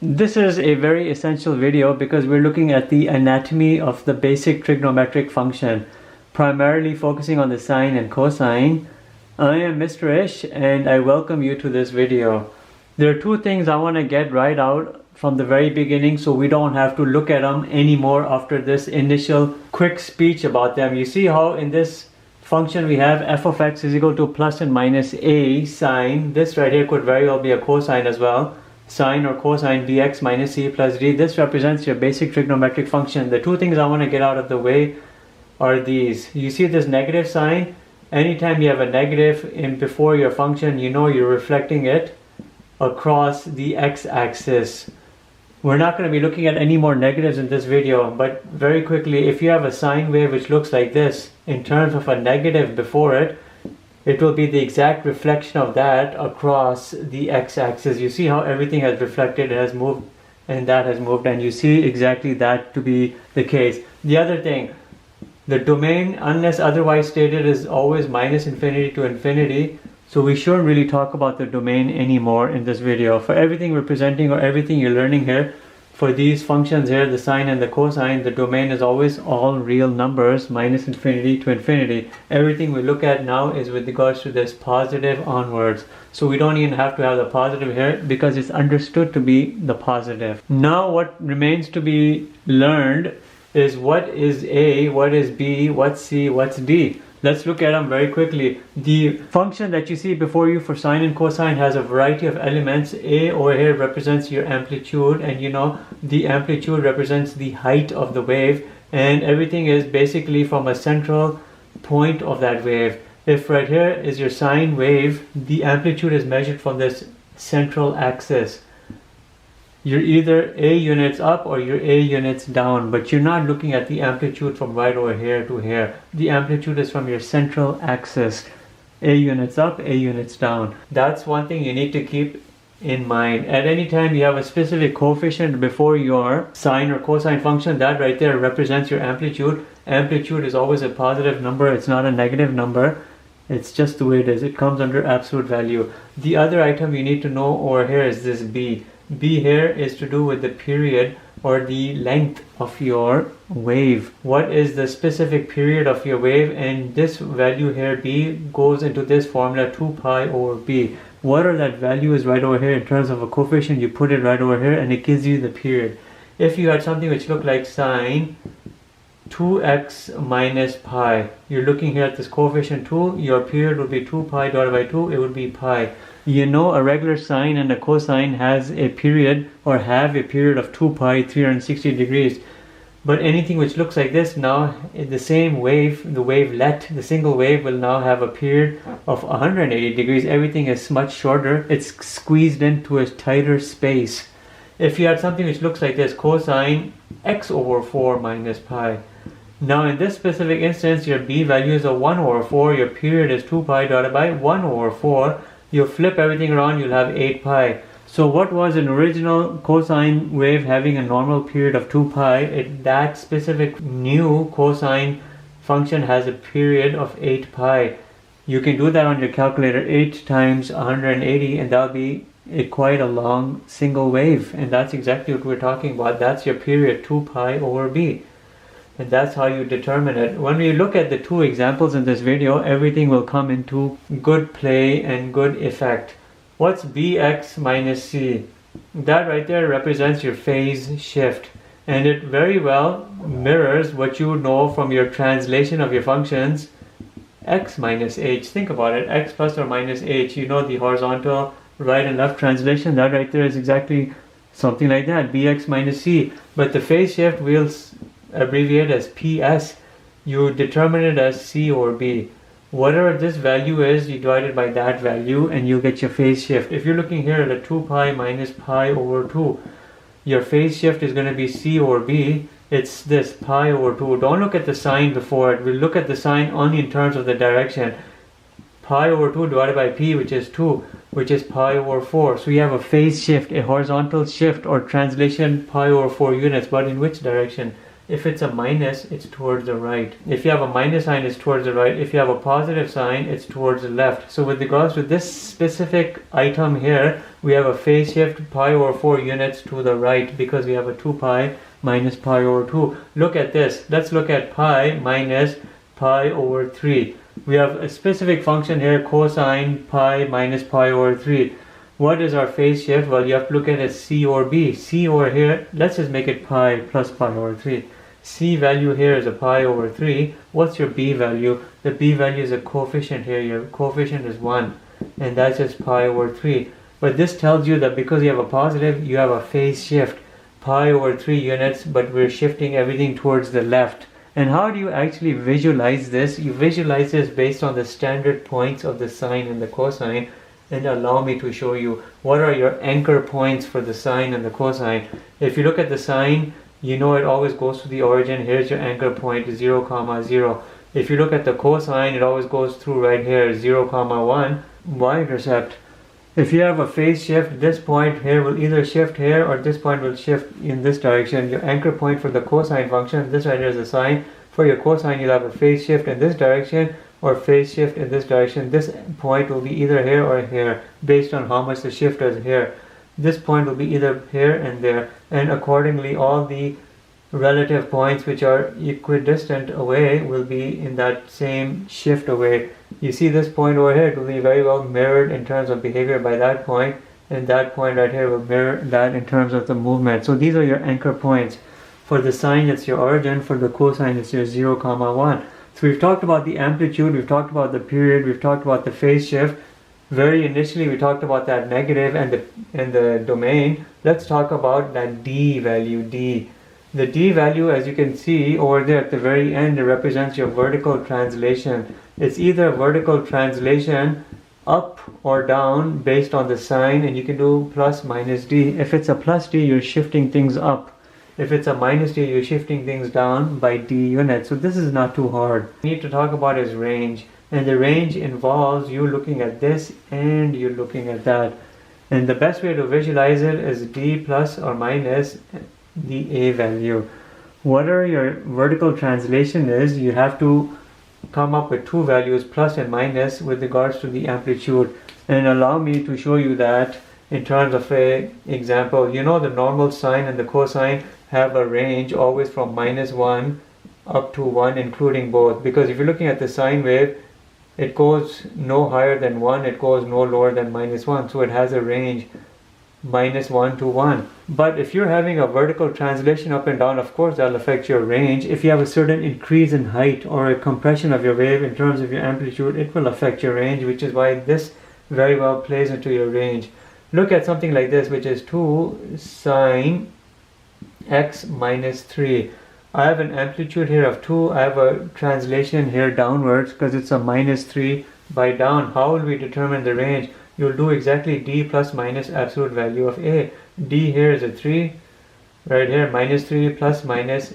This is a very essential video because we're looking at the anatomy of the basic trigonometric function, primarily focusing on the sine and cosine. I am Mr. Ish and I welcome you to this video. There are two things I want to get right out from the very beginning so we don't have to look at them anymore after this initial quick speech about them. You see how in this function we have f of x is equal to plus and minus a sine. This right here could very well be a cosine as well. Sine or cosine bx minus c plus d. This represents your basic trigonometric function. The two things I want to get out of the way are these. You see this negative sign? Anytime you have a negative in before your function, you know you're reflecting it across the x-axis. We're not going to be looking at any more negatives in this video, but very quickly, if you have a sine wave which looks like this, in terms of a negative before it, it will be the exact reflection of that across the x-axis. You see how everything has reflected, it has moved, and that has moved, and you see exactly that to be the case. The other thing, the domain, unless otherwise stated, is always minus infinity to infinity, so we shouldn't really talk about the domain anymore in this video. For everything we're presenting or everything you're learning here, for these functions here, the sine and the cosine, the domain is always all real numbers, minus infinity to infinity. Everything we look at now is with regards to this positive onwards. So we don't even have to have the positive here because it's understood to be the positive. Now what remains to be learned is what is A, what is B, what's C, what's D. Let's look at them very quickly. The function that you see before you for sine and cosine has a variety of elements. A over here represents your amplitude, and you know the amplitude represents the height of the wave, and everything is basically from a central point of that wave. If right here is your sine wave, the amplitude is measured from this central axis. You're either A units up or you're A units down, but you're not looking at the amplitude from right over here to here. The amplitude is from your central axis. A units up, A units down. That's one thing you need to keep in mind. At any time you have a specific coefficient before your sine or cosine function, that right there represents your amplitude. Amplitude is always a positive number, it's not a negative number. It's just the way it is. It comes under absolute value. The other item you need to know over here is this B. B here is to do with the period or the length of your wave. What is the specific period of your wave? And this value here, B, goes into this formula 2 pi over B. Whatever that value is right over here in terms of a coefficient, you put it right over here and it gives you the period. If you had something which looked like sine 2x minus pi, you're looking here at this coefficient 2, your period would be 2 pi divided by 2, it would be pi. You know a regular sine and a cosine has a period or have a period of 2 pi 360 degrees. But anything which looks like this now, the same wave, the wavelet, the single wave will now have a period of 180 degrees. Everything is much shorter. It's squeezed into a tighter space. If you had something which looks like this, cosine x over 4 minus pi. Now in this specific instance, your B value is a 1 over 4. Your period is 2 pi divided by 1 over 4. You flip everything around, you'll have 8 pi. So what was an original cosine wave having a normal period of 2 pi, that specific new cosine function has a period of 8 pi. You can do that on your calculator, 8 times 180, and that'll be quite a long single wave. And that's exactly what we're talking about. That's your period, 2 pi over B. And that's how you determine it. When we look at the two examples in this video, everything will come into good play and good effect. What's bx minus c? That right there represents your phase shift. And it very well mirrors what you know from your translation of your functions, x minus h. Think about it, x plus or minus h. You know the horizontal right and left translation. That right there is exactly something like that, bx minus c. But the phase shift we'll abbreviate as PS. You determine it as C or B. Whatever this value is, you divide it by that value and you'll get your phase shift. If you're looking here at a 2 pi minus pi over 2, your phase shift is going to be C or B. It's this pi over 2. Don't look at the sign before it. We'll look at the sign only in terms of the direction. Pi over 2 divided by P, which is 2, which is pi over 4. So you have a phase shift, a horizontal shift or translation pi over 4 units, but in which direction? If it's a minus, it's towards the right. If you have a minus sign, it's towards the right. If you have a positive sign, it's towards the left. So with regards to this specific item here, we have a phase shift pi over 4 units to the right because we have a 2 pi minus pi over 2. Look at this. Let's look at pi minus pi over 3. We have a specific function here, cosine pi minus pi over 3. What is our phase shift? Well, you have to look at it as C or B. C over here, let's just make it pi plus pi over 3. C value here is a pi over 3. What's your B value? The B value is a coefficient here. Your coefficient is 1. And that's just pi over 3. But this tells you that because you have a positive, you have a phase shift. Pi over 3 units, but we're shifting everything towards the left. And how do you actually visualize this? You visualize this based on the standard points of the sine and the cosine. And allow me to show you what are your anchor points for the sine and the cosine. If you look at the sine, you know it always goes to the origin. Here's your anchor point, 0, 0. If you look at the cosine, it always goes through right here, 0, 1, y-intercept. If you have a phase shift, this point here will either shift here or this point will shift in this direction. Your anchor point for the cosine function, this right here is the sine. For your cosine, you'll have a phase shift in this direction or phase shift in this direction. This point will be either here or here based on how much the shift is here. This point will be either here and there, and accordingly all the relative points which are equidistant away will be in that same shift away. You see this point over here, it will be very well mirrored in terms of behavior by that point, and that point right here will mirror that in terms of the movement. So these are your anchor points. For the sine, it's your origin. For the cosine, it's your 0, 1. So we've talked about the amplitude, we've talked about the period, we've talked about the phase shift. Very initially we talked about that negative and the domain. Let's talk about that d value, d. The d value, as you can see over there at the very end, it represents your vertical translation. It's either vertical translation up or down based on the sign, and you can do plus minus d. If it's a plus d, you're shifting things up. If it's a minus d, you're shifting things down by d units. So this is not too hard. What we need to talk about is range. And the range involves you looking at this and you looking at that. And the best way to visualize it is d plus or minus the a value. Whatever your vertical translation is, you have to come up with two values, plus and minus, with regards to the amplitude. And allow me to show you that in terms of a example. You know the normal sine and the cosine have a range always from -1 up to 1, including both. Because if you're looking at the sine wave, it goes no higher than 1, it goes no lower than -1. So it has a range -1 to 1. But if you're having a vertical translation up and down, of course that'll affect your range. If you have a certain increase in height or a compression of your wave in terms of your amplitude, it will affect your range, which is why this very well plays into your range. Look at something like this, which is 2 sine x minus 3. I have an amplitude here of 2. I have a translation here downwards because it's a -3 by down. How will we determine the range? You'll do exactly d plus minus absolute value of a. D here is a 3. Right here, -3 plus minus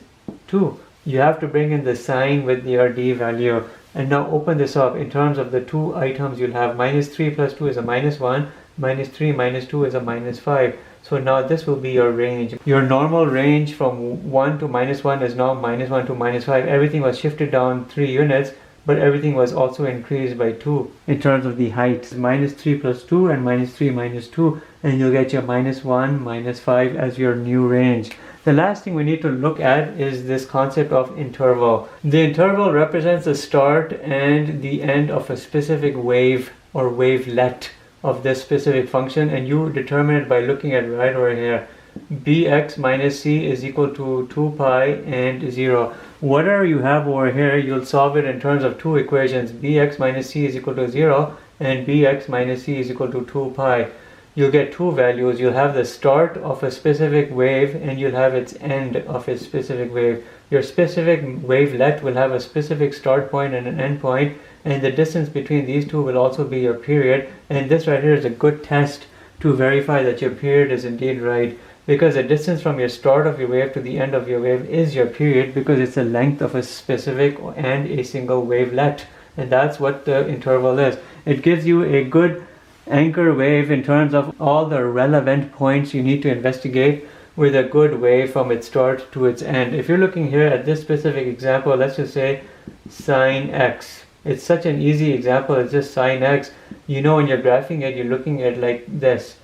2. You have to bring in the sign with your d value. And now open this up. In terms of the two items, you'll have -3 plus 2 is a -1. -3 minus 2 is a -5. So now this will be your range. Your normal range from 1 to -1 is now -1 to -5. Everything was shifted down 3 units, but everything was also increased by 2 in terms of the height. -3 plus 2 and -3 minus 2, and you'll get your -1, -5 as your new range. The last thing we need to look at is this concept of interval. The interval represents the start and the end of a specific wave or wavelet of this specific function, and you determine it by looking at right over here. Bx minus c is equal to 2 pi and 0. Whatever you have over here, you'll solve it in terms of two equations. Bx minus c is equal to 0 and bx minus c is equal to 2 pi. You'll get two values. You'll have the start of a specific wave and you'll have its end of a specific wave. Your specific wavelet will have a specific start point and an end point, and the distance between these two will also be your period. And this right here is a good test to verify that your period is indeed right, because the distance from your start of your wave to the end of your wave is your period, because it's the length of a specific and a single wavelet. And that's what the interval is. It gives you a good anchor wave in terms of all the relevant points you need to investigate with a good wave from its start to its end. If you're looking here at this specific example, let's just say sine x. It's such an easy example, it's just sine x. You know when you're graphing it, you're looking at like this.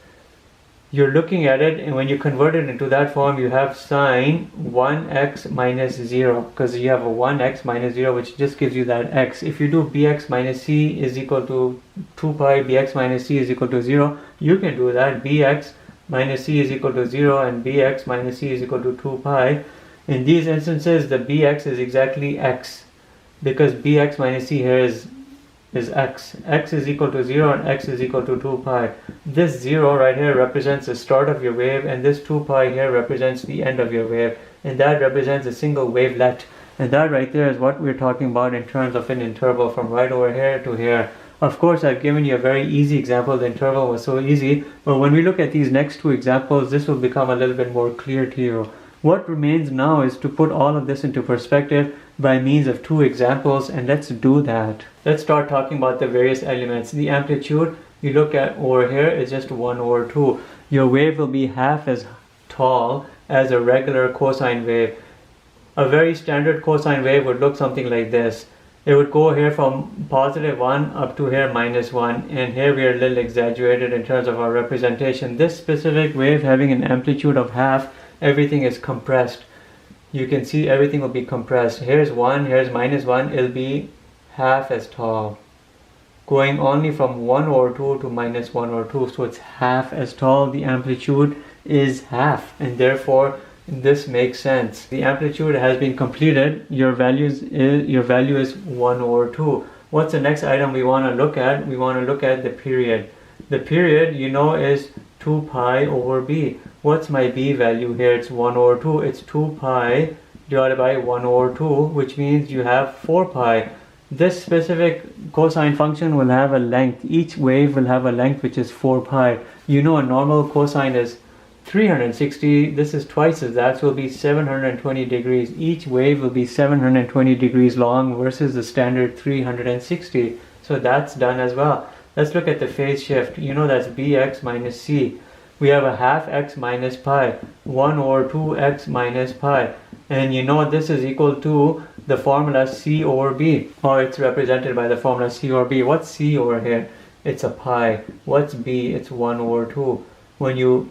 you're looking at it, and when you convert it into that form, you have sine 1x minus 0, because you have a 1x minus 0, which just gives you that x. If you do bx minus c is equal to 2 pi, bx minus c is equal to 0, you can do that. Bx minus c is equal to 0 and bx minus c is equal to 2 pi. In these instances, the bx is exactly x, because bx minus c here is x. X is equal to 0 and x is equal to 2 pi. This 0 right here represents the start of your wave, and this 2 pi here represents the end of your wave, and that represents a single wavelet. And that right there is what we're talking about in terms of an interval from right over here to here. Of course, I've given you a very easy example. The interval was so easy, but when we look at these next two examples, this will become a little bit more clear to you. What remains now is to put all of this into perspective by means of two examples, and let's do that. Let's start talking about the various elements. The amplitude you look at over here is just 1 over 2. Your wave will be half as tall as a regular cosine wave. A very standard cosine wave would look something like this. It would go here from positive 1 up to here minus 1, and here we are a little exaggerated in terms of our representation. This specific wave having an amplitude of half, everything is compressed. You can see everything will be compressed. Here's 1, here's minus 1, it'll be half as tall. Going only from 1 over 2 to minus 1 over 2, so it's half as tall. The amplitude is half, and therefore this makes sense. The amplitude has been completed. Your value is 1 over 2. What's the next item we want to look at? We want to look at the period. The period, you know, is 2 pi over b. What's my b value here? It's 1 over 2. It's 2 pi divided by 1 over 2, which means you have 4 pi. This specific cosine function will have a length. Each wave will have a length which is 4 pi. You know a normal cosine is 360. This is twice as that, so it will be 720 degrees. Each wave will be 720 degrees long versus the standard 360. So that's done as well. Let's look at the phase shift. You know that's bx minus c. We have a half x minus pi, 1 over 2x minus pi. And you know this is equal to the formula c over b, or it's represented by the formula c over b. What's c over here? It's a pi. What's b? It's 1 over 2. When you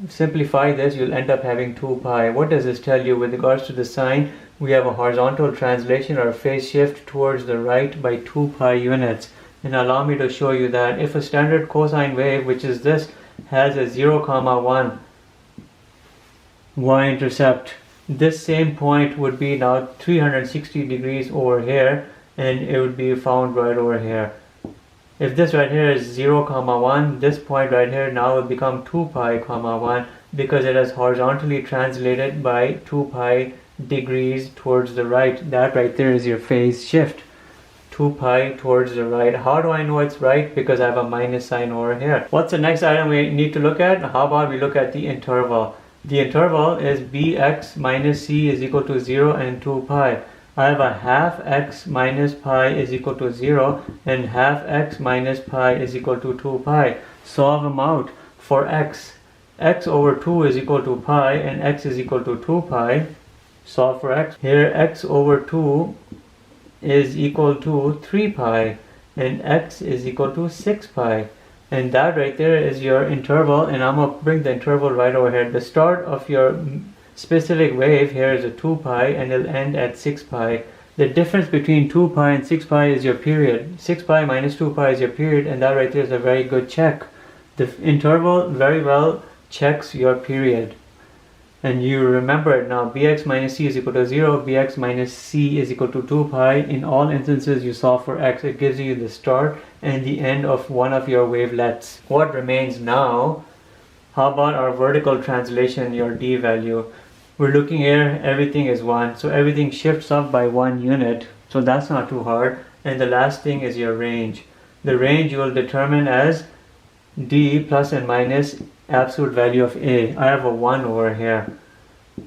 simplify this, you'll end up having 2 pi. What does this tell you? With regards to the sine, we have a horizontal translation or a phase shift towards the right by 2 pi units. And allow me to show you that if a standard cosine wave, which is this, has a 0, 1 y-intercept, this same point would be now 360 degrees over here, and it would be found right over here. If this right here is 0, 1, this point right here now will become 2 pi, 1, because it has horizontally translated by 2 pi degrees towards the right. That right there is your phase shift. 2 pi towards the right. How do I know it's right? Because I have a minus sign over here. What's the next item we need to look at? How about we look at the interval? The interval is bx minus c is equal to 0 and 2 pi. I have a half x minus pi is equal to 0 and half x minus pi is equal to 2 pi. Solve them out. For x over 2 is equal to pi and x is equal to 2 pi. Solve for x. Here x over 2 is equal to 3 pi and x is equal to 6 pi. And that right there is your interval, and I'm going to bring the interval right over here. The start of your specific wave here is a 2 pi and it'll end at 6 pi. The difference between 2 pi and 6 pi is your period. 6 pi minus 2 pi is your period, and that right there is a very good check. The interval very well checks your period. And you remember it now, bx minus c is equal to 0, bx minus c is equal to 2 pi. In all instances you solve for x, it gives you the start and the end of one of your wavelets. What remains now? How about our vertical translation, your d value? We're looking here, everything is 1, so everything shifts up by 1 unit, so that's not too hard. And the last thing is your range. The range you will determine as d plus and minus absolute value of a. I have a 1 over here,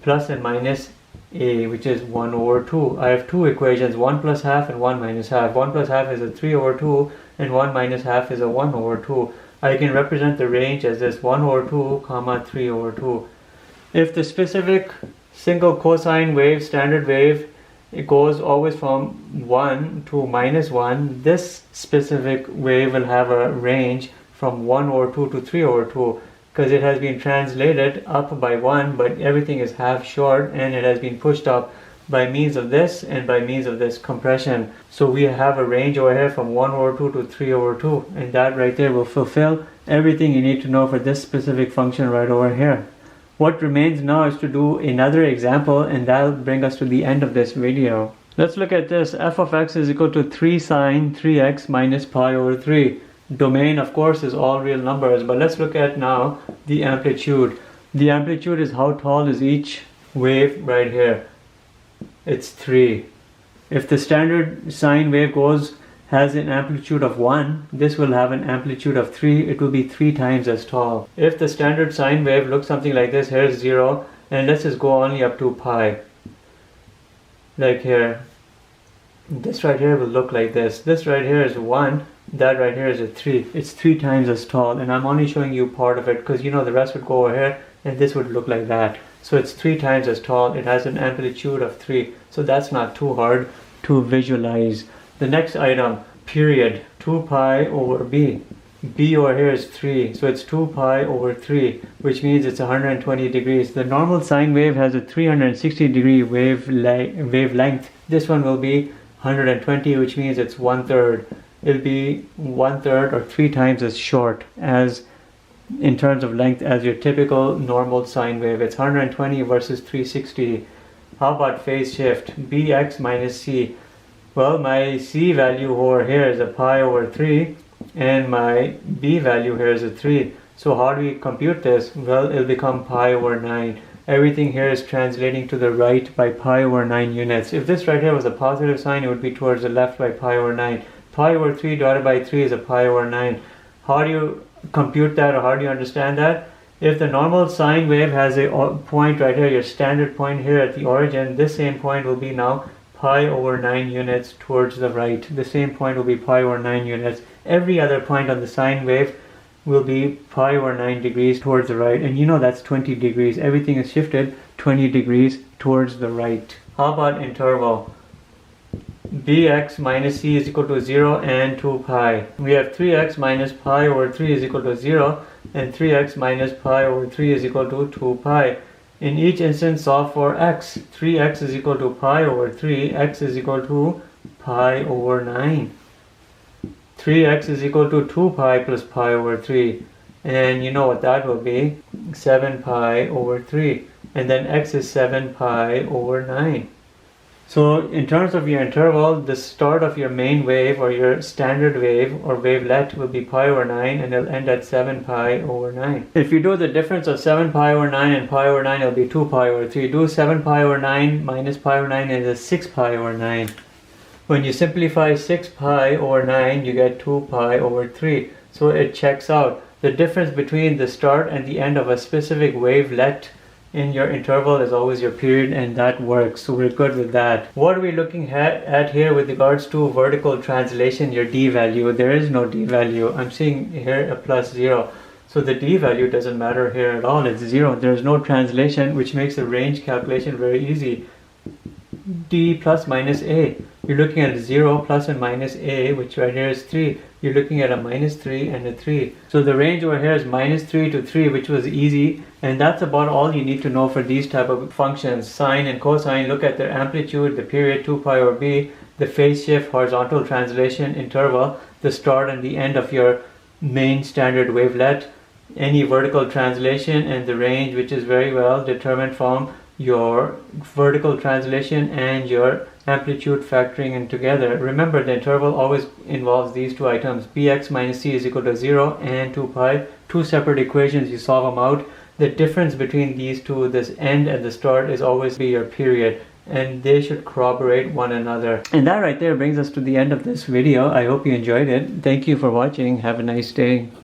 plus and minus a, which is 1 over 2. I have two equations, 1 plus half and 1 minus half. 1 plus half is a 3 over 2 and 1 minus half is a 1 over 2. I can represent the range as this 1 over 2 comma 3 over 2. If the specific single cosine wave, standard wave, it goes always from 1 to minus 1, this specific wave will have a range from 1 over 2 to 3 over 2. because it has been translated up by 1, but everything is half short and it has been pushed up by means of this and by means of this compression. So we have a range over here from 1/2 to 3/2, and that right there will fulfill everything you need to know for this specific function right over here. What remains now is to do another example, and that'll bring us to the end of this video. Let's look at this. F of x is equal to 3 sine 3x minus pi over 3. Domain, of course, is all real numbers, but let's look at now the amplitude. The amplitude is how tall is each wave right here. It's 3. If the standard sine wave has an amplitude of 1, this will have an amplitude of 3. It will be 3 times as tall. If the standard sine wave looks something like this, here's 0, and let's just go only up to pi. Like here. This right here will look like this. This right here is 1, that right here is a 3. It's 3 times as tall, and I'm only showing you part of it because you know the rest would go over here and this would look like that. So it's 3 times as tall. It has an amplitude of 3. So that's not too hard to visualize. The next item, period, 2 pi over b. B over here is 3, so it's 2 pi over 3, which means it's 120 degrees. The normal sine wave has a 360 degree wavelength. This one will be 120, which means it's 1/3. It'll be 1/3 or 3 times as short as in terms of length as your typical normal sine wave. It's 120 versus 360. How about phase shift? Bx minus c. Well, my c value over here is a pi over 3 and my b value here is a 3. So how do we compute this? Well, it'll become pi over 9. Everything here is translating to the right by pi over 9 units. If this right here was a positive sign, it would be towards the left by pi over 9. Pi over 3 divided by 3 is a pi over 9. How do you compute that, or how do you understand that? If the normal sine wave has a point right here, your standard point here at the origin, this same point will be now pi over 9 units towards the right. The same point will be pi over 9 units. Every other point on the sine wave will be pi over 9 degrees towards the right, and you know that's 20 degrees. Everything is shifted 20 degrees towards the right. How about interval? Bx minus c is equal to 0 and 2 pi. We have 3x minus pi over 3 is equal to 0, and 3x minus pi over 3 is equal to 2 pi. In each instance, solve for x. 3x is equal to pi over 3, x is equal to pi over 9. 3x is equal to 2 pi plus pi over 3, and you know what that will be, 7 pi over 3, and then x is 7 pi over 9. So in terms of your interval, the start of your main wave or your standard wave or wavelet will be pi over 9, and it'll end at 7 pi over 9. If you do the difference of 7 pi over 9 and pi over 9, it'll be 2 pi over 3. Do 7 pi over 9 minus pi over 9 is 6 pi over 9. When you simplify 6 pi over 9, you get 2 pi over 3. So it checks out. The difference between the start and the end of a specific wavelet in your interval is always your period, and that works. So we're good with that. What are we looking at here with regards to vertical translation, your d value? There is no d value. I'm seeing here a plus 0. So the d value doesn't matter here at all. It's 0. There's no translation, which makes the range calculation very easy. D plus minus a. You're looking at 0 plus and minus a, which right here is 3. You're looking at a minus 3 and a 3. So the range over here is minus 3 to 3, which was easy. And that's about all you need to know for these type of functions. Sine and cosine, look at their amplitude, the period 2 pi over b, the phase shift, horizontal translation, interval, the start and the end of your main standard wavelet, any vertical translation, and the range, which is very well determined from your vertical translation and your amplitude factoring in together. Remember, the interval always involves these two items. Bx minus c is equal to 0 and 2 pi. Two separate equations, you solve them out. The difference between these two, this end and the start, is always be your period, and they should corroborate one another. And that right there brings us to the end of this video. I hope you enjoyed it. Thank you for watching. Have a nice day.